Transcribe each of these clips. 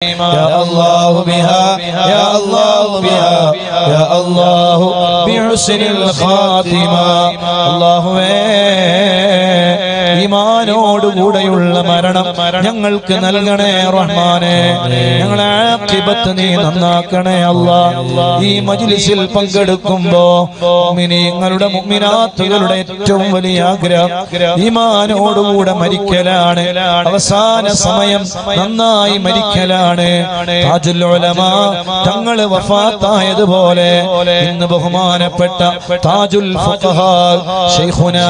يا الله بها يا الله بها يا الله بحسن الخاتمة الله ഈമാനോടുകൂടെയുള്ള മരണം ഞങ്ങൾക്ക് നൽകണേ റഹ്മാനേ. ഞങ്ങളെ ആഖിബത്ത് നീ നന്നാക്കണേ അല്ലാഹ്. ഈ മജ്ലിസിൽ പങ്കെടുക്കുമ്പോ മുഅ്മിനീങ്ങളുടെ മുഅ്മിനാത്തുകളുടെ ഏറ്റവും വലിയ ആഗ്രഹം ഈമാനോടുകൂടെ മരിക്കലാണ്. അവസാന സമയം നന്നായി മരിക്കലാണ്. താജുൽ ഉലമാ തങ്ങൾ വഫാത്തായതുപോലെ ഇന്ന് ബഹുമാനപ്പെട്ട താജുൽ ഫുഖഹാ ശൈഖുനാ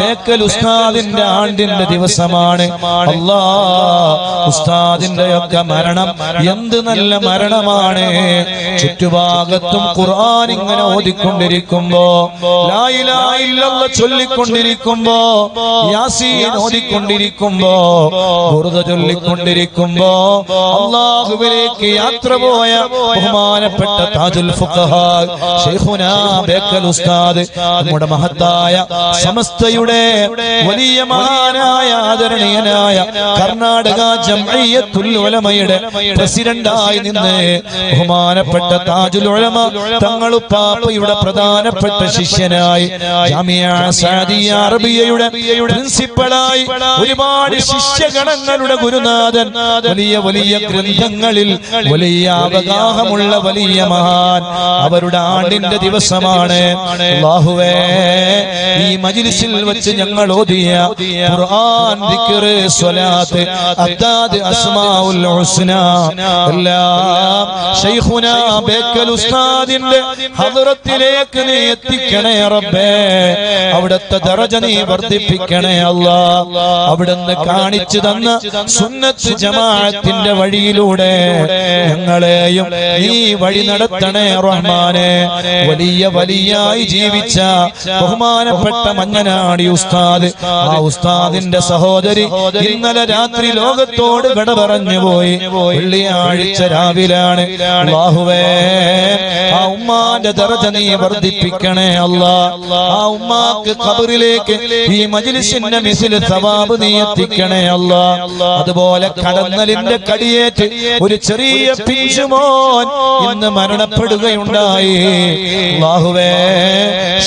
ബേക്കൽ ഉസ്താദിന്റെ ആണ്ടിന്റെ ദിവസമാണ്. അല്ലാഹ് ഉസ്താദിന്റെ ഒക്കെ മരണം എന്ത് നല്ല മരണമാണ്. ചുറ്റുഭാഗത്തും ഖുർആൻ ഇങ്ങനെ ഓതിക്കൊണ്ടിരിക്കുമ്പോ, ലാ ഇലാഹ ഇല്ലല്ലാഹ് ചൊല്ലിക്കൊണ്ടിരിക്കുമ്പോ, യാസീൻ ഓതിക്കൊണ്ടിരിക്കുമ്പോ, ബുർദ ചൊല്ലിക്കൊണ്ടിരിക്കുമ്പോ അല്ലാഹുവിലേക്ക് യാത്ര പോയ ബഹുമാനപ്പെട്ട താജുൽ ഫുഖഹാ ശൈഖുനാ ബേക്കൽ ഉസ്താദ് നമ്മുടെ മഹത്തായ സമസ്തയുടെ വലിയ മഹാനായ ആദരണീയനായ കർണാടക ജംഇയ്യത്തുൽ ഉലമയുടെ പ്രസിഡന്റായി നിന്ന് ബഹുമാനപ്പെട്ട താജുൽ ഉലമ തങ്ങളുപ്പാപ്പയുടെ പ്രധാനപ്പെട്ട ശിഷ്യനായി ജാമിഅ സഅദിയ്യ അറബിയയുടെ പ്രിൻസിപ്പലായി ഒരുപാട് ശിഷ്യഗണങ്ങളുടെ ഗുരുനാഥൻ, വലിയ വലിയ ഗ്രന്ഥങ്ങളിൽ വലിയ അവഗാഹമുള്ള വലിയ മഹാൻ, അവരുടെ ആണ്ടിന്റെ ദിവസമാണ്. അല്ലാഹുവേ, ഈ മജ്ലിസിൽ വെച്ച് ഞങ്ങൾ ഓതിയ ഖുർആൻ, ദിക്ർ, സ്വലാത്ത്, അദ്ദാദ്, അസ്മാഉൽ ഹുസ്ന എല്ലാം ശൈഖുനാ ബേക്കൽ ഉസ്താദിന്റെ ഹദ്റത്തിലേക്ക് നീ എത്തിക്കണേ റബ്ബേ. അവിടുത്തെ ദറജ നീ വർദ്ധിപ്പിക്കണേ അല്ലാഹ്. അവിടുന്ന് കാണിച്ചു തന്ന സുന്നത്ത് ജമാഅത്തിന്റെ വഴിയിലൂടെ ഞങ്ങളെയും നീ വഴി നടത്തണേ റഹ്മാനെ. വലിയ വലിയായി ജീവിച്ച ബഹുമാനപ്പെട്ട മഞ്ഞനാടി ഉസ്താദ്, ആ ഉസ്താദിന്റെ സഹോദരി ഇന്നലെ രാത്രി ലോകത്തോട് വിട പറഞ്ഞു പോയി. വെള്ളിയാഴ്ച രാവിലാണ്. അല്ലാഹുവേ, ആ ഉമ്മാന്റെ ദറജ നീ വർദ്ധിപ്പിക്കണേ അല്ലാഹ്. ആ ഉമ്മാക്ക് ഖബറിലേക്ക് ഈ മജ്ലിസിന്റെ മിസ്ൽ സവാബ് നീ എത്തിക്കണേ അല്ലാഹ്. അതുപോലെ കടന്നലിന്റെ കടിയേറ്റ് ഒരു ചെറിയ പിഞ്ചുമോൻ ഇന്ന് മരണപ്പെടുകയുണ്ടായി. അല്ലാഹുവേ,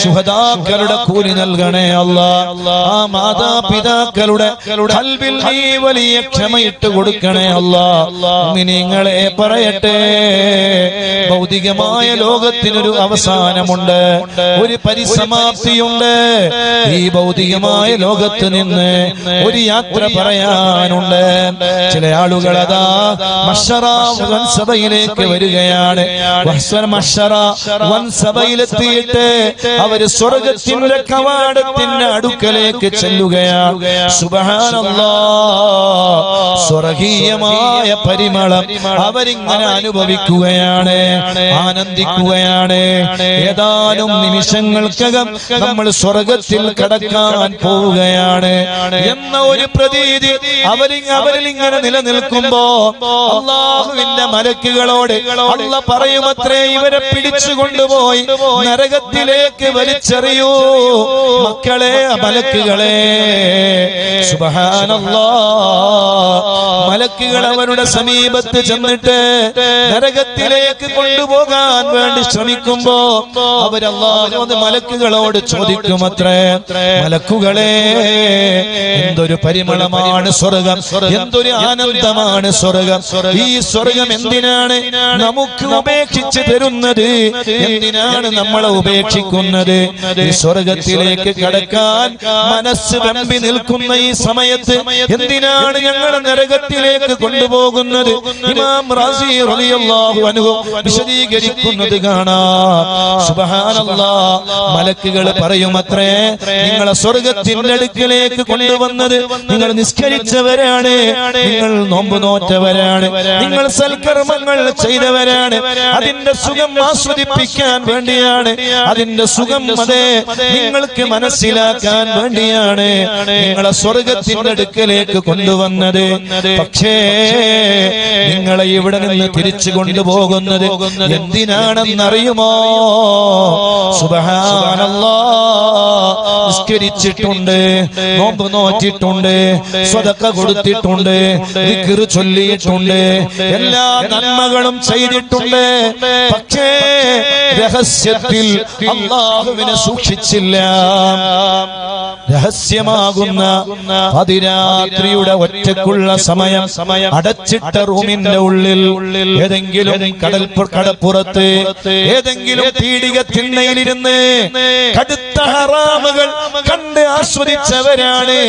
ശുഹദാക്കളുടെ കൂലി നൽകണേ അല്ലാഹ്. ആ മാതാപിതാക്കളുടെ ഖൽബിൽ നീ വലിയ ക്ഷമയിട്ട് കൊടുക്കണേ അല്ലാഹ്. മുഅ്മിനീങ്ങളെ പറയട്ടെ, ഭൗതികമായ ലോകത്തിനൊരു അവസാനമുണ്ട്, ഒരു പരിസമാപ്തിയുണ്ട്. ഈ ഭൗതികമായ ലോകത്ത് നിന്ന് ഒരു യാത്ര പറയാനുണ്ട്. ചില ആളുകൾ അതാ മഹ്ശറ വൻസഭയിലേക്ക് വരികയാണ്. മഹ്ശറ വൻസഭയിലെത്തിയിട്ട് അവര് സ്വർഗത്തിന്റെ കവാടത്തിന്റെ അടുക്കലേക്ക് ചെല്ലുകയാണ്. സുബ്ഹാനല്ലാഹ്, സ്വർഗീയമായ പരിമളം അവരിങ്ങനെ അനുഭവിക്കുകയാണ്, ആനന്ദിക്കുകയാണ്. ഏതാനും നിമിഷങ്ങൾക്കകം നമ്മൾ സ്വർഗത്തിൽ കടക്കാൻ പോവുകയാണ് എന്ന ഒരു പ്രതീതി അവരിൽ ഇങ്ങനെ നിലനിൽക്കുമ്പോ അല്ലാഹുവിന്റെ മലക്കുകളോട് അല്ലാഹ് പറയുമത്രേ, ഇവരെ പിടിച്ചു കൊണ്ടുപോയി നരകത്തിലേക്ക് വലിച്ചെറിയൂ മക്കളെ, മലക്കുകളെ. സുബ്ഹാനല്ലാഹ്, മലക്കുകൾ അവരുടെ സമീപത്ത് ചെന്നിട്ട് നരകത്തിലേക്ക് കൊണ്ടുപോകാൻ വേണ്ടി ശ്രമിക്കുമ്പോ അവരല്ലാഹുവിന്റെ മലക്കുകളോട് ചോദിക്കുമത്രേ, മലക്കുകളെ, എന്തൊരു പരിമളമാണ് സ്വർഗം, എന്തൊരു ആനന്ദമാണ് സ്വർഗം. ഈ സ്വർഗം എന്തിനാണ് നമുക്ക് ഉപേക്ഷിച്ച് തരുന്നത്? എന്തിനാണ് നമ്മളെ ഉപേക്ഷിക്കുന്നത്? ഈ സ്വർഗത്തിലേക്ക് കടക്കാൻ മനസ്സ് വെമ്പി നിൽക്കുന്ന ഈ സമയത്ത് എന്തിനാണ് ഞങ്ങളെ നരകത്തിലേക്ക് കൊണ്ടുപോകുന്നത്? ഇമാം റാസി റളിയല്ലാഹു അൻഹു വിശദീകരിക്കുന്നത് കാണാം. സുബ്ഹാനല്ലാഹ്, മലക്കുകൾ പറയുമത്രേ, നിങ്ങളെ സ്വർഗത്തിന്റെ അടുക്കലേക്ക് കൊണ്ടുവന്നത് നിങ്ങൾ നിസ്കരിച്ചവരാണ്, നിങ്ങൾ നോമ്പ് നോറ്റവരാണ്, നിങ്ങൾ സൽക്കർമ്മങ്ങൾ ചെയ്തവരാണ്. അതിന്റെ സുഖം ആസ്വദിപ്പിക്കാൻ വേണ്ടിയാണ്, അതിന്റെ സുഖം അതെ നിങ്ങൾക്ക് മനസ്സിലാക്കാൻ വേണ്ടിയാണ് നിങ്ങളെ സ്വർഗത്തിന്റെ അടുക്കലേക്ക് കൊണ്ടുവന്നത്. പക്ഷേ നിങ്ങൾ നിങ്ങളെ ഇവിടെ നിന്ന് തിരിച്ചു കൊണ്ടുപോകുന്നത് എന്തിനാണെന്നറിയുമോ? സുബ്ഹാനല്ലാഹ്, നിസ്കരിച്ചിട്ടുണ്ട്, നോമ്പ് നോറ്റിട്ടുണ്ട്, സ്വതക്ക കൊടുത്തിട്ടുണ്ട്, ദിക്ർ ചൊല്ലിയിട്ടുണ്ട്, എല്ലാ നന്മകളും ചെയ്തിട്ടുണ്ട്. പക്ഷേ രഹസ്യത്തിൽ അല്ലാഹുവിനെ സൂക്ഷിച്ചില്ല. രഹസ്യമാകുന്ന അതിരാത്രിയുടെ ഒറ്റക്കുള്ള സമയം അടച്ചിട്ട റൂമിന്റെ ഉള്ളിൽ ഏതെങ്കിലും കടപ്പുറത്ത് ഏതെങ്കിലും പീഡിക തിണ്ണയിലിരുന്ന് കടുത്ത ഹറാമുകൾ കണ്ട് ആസ്വദിച്ചവരാണ്.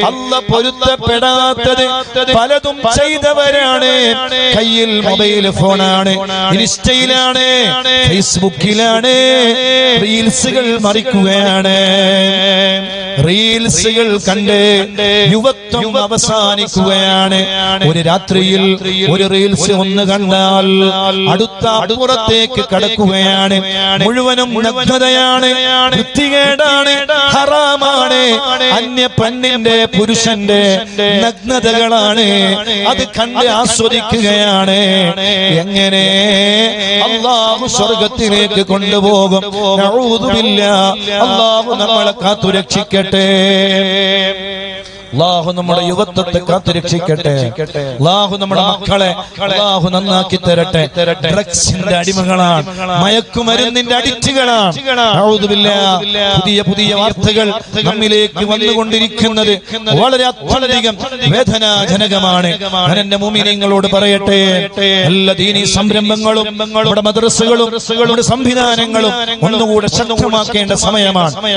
അല്ല പൊരുത്തപ്പെടാത്തത് പലതും ചെയ്തവരാണ്. കയ്യിൽ മൊബൈൽ ഫോണാണ്, ഇൻസ്റ്റയിലാണ്, ഫേസ്ബുക്കിലാണ്, റീൽസുകൾ മറിക്കുകയാണ്. റീൽസുകൾ കണ്ട് യുവത്വം അവസാനിക്കുകയാണ്. ഒരു രാത്രിയിൽ ഒരു റീൽസ് ഒന്ന് കണ്ടാൽ അടുത്ത അപ്പുറത്തേക്ക് കടക്കുകയാണ്. മുഴുവനും നഗ്നതയാണ്, വൃത്തികേടാണ്, ഹറാമാണ്, അന്യ പെണ്ണിന്റെ പുരുഷന്റെ നഗ്നതകളാണ്. അത് കണ്ട് ആസ്വദിക്കുകയാണ്. എങ്ങനെ അല്ലാഹു സ്വർഗത്തിലേക്ക് കൊണ്ടുപോകും? നഊദു ബില്ലാഹ്. അല്ലാഹു നമ്മളെ കാത്തുരക്ഷിക്കട്ടെ. അല്ലാഹു നമ്മുടെ യുവത്വത്തെ കാത്തുരക്ഷിക്കട്ടെ. അല്ലാഹു നമ്മുടെ മക്കളെ അല്ലാഹു നന്നാക്കി തരട്ടെ. ഡ്രഗ്സിന്റെ അടിമകളാണ്, മയക്കുമരുന്നിന്റെ അഡിക്റ്റുകളാണ്. നഊദു ബില്ലാഹ്. പുതിയ പുതിയ വാർത്തകൾ നമ്മിലേക്ക് വന്നുകൊണ്ടിരിക്കുന്നത് വളരെ അത്യധികം വേദനാജനകമാണ്. ഞാൻ എന്റെ മുഅ്മിനീങ്ങളോട് പറയട്ടെ, എല്ലാ ദീനീ സംരംഭങ്ങളും നമ്മുടെ മദ്രസകളും നമ്മുടെ സംവിധാനങ്ങളും ഒന്നുകൂടെ ശക്തമാക്കേണ്ട സമയമാണ്.